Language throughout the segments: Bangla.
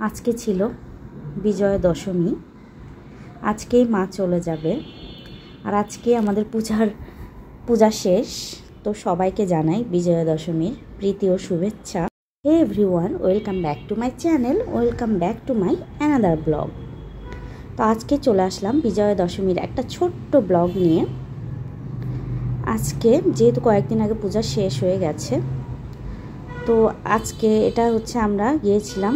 আজকে ছিল বিজয়া দশমী। আজকেই মা চলে যাবে, আর আজকে আমাদের পূজা শেষ। তো সবাইকে জানাই বিজয়া দশমীর প্রীতি ও শুভেচ্ছা। Hey everyone, welcome back to my channel, welcome back to my another blog. তো আজকে চলে আসলাম বিজয়া দশমীর একটা ছোট্ট ব্লগ নিয়ে। আজকে যেহেতু কয়েকদিন আগে পূজা শেষ হয়ে গেছে, তো আজকে এটা হচ্ছে আমরা গিয়েছিলাম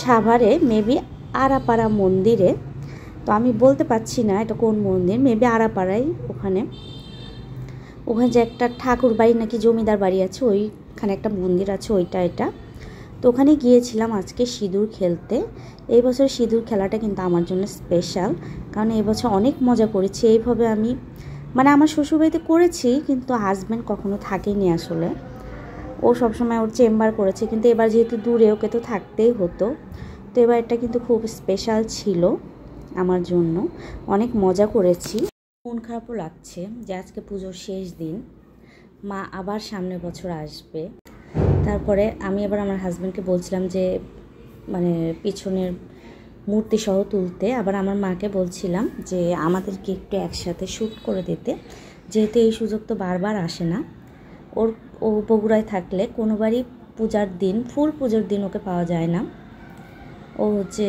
সাভারে মেবি আড়াপাড়া মন্দিরে। তো আমি বলতে পারছি না এটা কোন মন্দির, মেবি আড়াপাড়াই। ওখানে যে একটা ঠাকুর বাড়ি নাকি জমিদার বাড়ি আছে, ওইখানে একটা মন্দির আছে, এটা। তো ওখানে গিয়েছিলাম আজকে সিঁদুর খেলতে। এই বছর সিঁদুর খেলাটা কিন্তু আমার জন্য স্পেশাল, কারণ এই বছর অনেক মজা করেছি। এইভাবে আমি আমার শ্বশুরবাড়িতে করেছি, কিন্তু হাজব্যান্ড কখনো থাকেনি আসলে। ও সবসময় ওর চেম্বার করেছে, কিন্তু এবার যেহেতু দূরে ওকে তো থাকতেই হতো। তো এবার এটা কিন্তু খুব স্পেশাল ছিল আমার জন্য, অনেক মজা করেছি। মন খারাপও লাগছে যে আজকে পুজোর শেষ দিন, মা আবার সামনের বছর আসবে। তারপরে আমি এবার আমার হাজব্যান্ডকে বলছিলাম যে পিছনের মূর্তি সহ তুলতে। আবার আমার মাকে বলছিলাম যে আমাদেরকে একটু একসাথে শ্যুট করে দিতে, যেহেতু এই সুযোগ তো বারবার আসে না। ও বগুড়ায় থাকলে কোনোবারই পূজার দিন, ফুল পুজোর দিন ওকে পাওয়া যায় না। ও হচ্ছে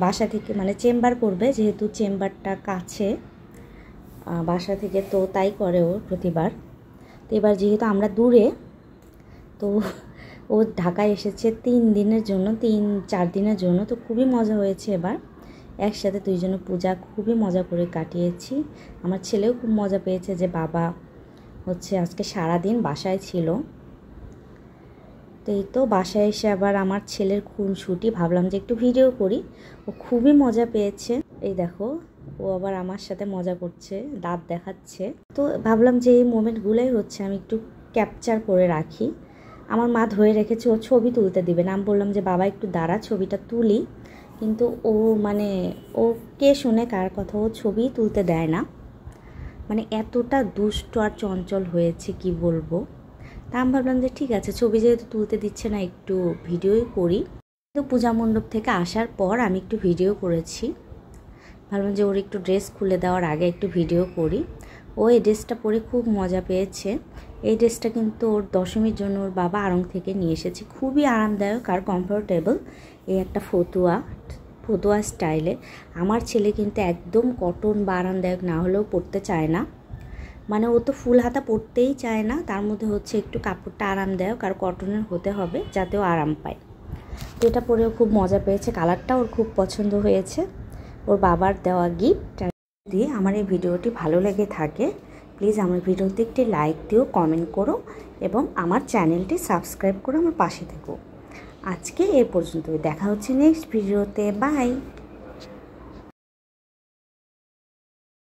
বাসা থেকে চেম্বার করবে, যেহেতু চেম্বারটা কাছে বাসা থেকে, তো তাই করে ও প্রতিবার। তো এবার যেহেতু আমরা দূরে, তো ও ঢাকায় এসেছে 3-4 দিনের জন্য। তো খুবই মজা হয়েছে এবার একসাথে দুইজনে পূজা খুবই মজা করে কাটিয়েছি। আমার ছেলেও খুব মজা পেয়েছে যে বাবা হচ্ছে আজকে সারাদিন বাসায় ছিল। তো এই তো বাসায় এসে আবার আমার ছেলের খুনসুটি, ভাবলাম যে একটু ভিডিও করি। ও খুবই মজা পেয়েছে। এই দেখো, ও আবার আমার সাথে মজা করছে, দাঁত দেখাচ্ছে। তো ভাবলাম যে এই মোমেন্টগুলোই হচ্ছে আমি একটু ক্যাপচার করে রাখি। আমার মা ধরে রেখেছে ও ছবি তুলতে দিবে না। আমি বললাম যে বাবা একটু দাঁড়া, ছবিটা তুলি। কিন্তু ও ও কে শুনে কার কথা, ও ছবি তুলতে দেয় না। এতটা দুষ্ট আর চঞ্চল হয়েছে কি বলবো। তা আমি ভাবলাম যে ঠিক আছে, ছবি যেহেতু তুলতে দিচ্ছে না, একটু ভিডিওই করি। তো পূজা মণ্ডপ থেকে আসার পর আমি একটু ভিডিও করেছি। ভাবলাম যে ওর একটু ড্রেস খুলে দেওয়ার আগে একটু ভিডিও করি। ও এই ড্রেসটা পরে খুব মজা পেয়েছে। এই ড্রেসটা কিন্তু ওর দশমীর জন্য ওর বাবা আড়ং থেকে নিয়ে এসেছে। খুবই আরামদায়ক আর কমফোর্টেবল। এই একটা ফতুয়া স্টাইলে। আমার ছেলে কিন্তু একদম কটন বা আরামদায়ক না হলেও পরতে চায় না। ও তো ফুল হাতা পরতেই চায় না, তার মধ্যে হচ্ছে একটু কাপড়টা আরামদায়ক আর কটনের হতে হবে, যাতে ও আরাম পায়। তো এটা পরেও খুব মজা পেয়েছে, কালারটা ওর খুব পছন্দ হয়েছে, ওর বাবার দেওয়া গিফট। যদি আমার এই ভিডিওটি ভালো লেগে থাকে, প্লিজ আমার ভিডিওতে একটি লাইক দিও, কমেন্ট করো এবং আমার চ্যানেলটি সাবস্ক্রাইব করে আমার পাশে থেকো। আজকে এ পর্যন্তই, দেখা হচ্ছে নেক্সট ভিডিওতে। বাই।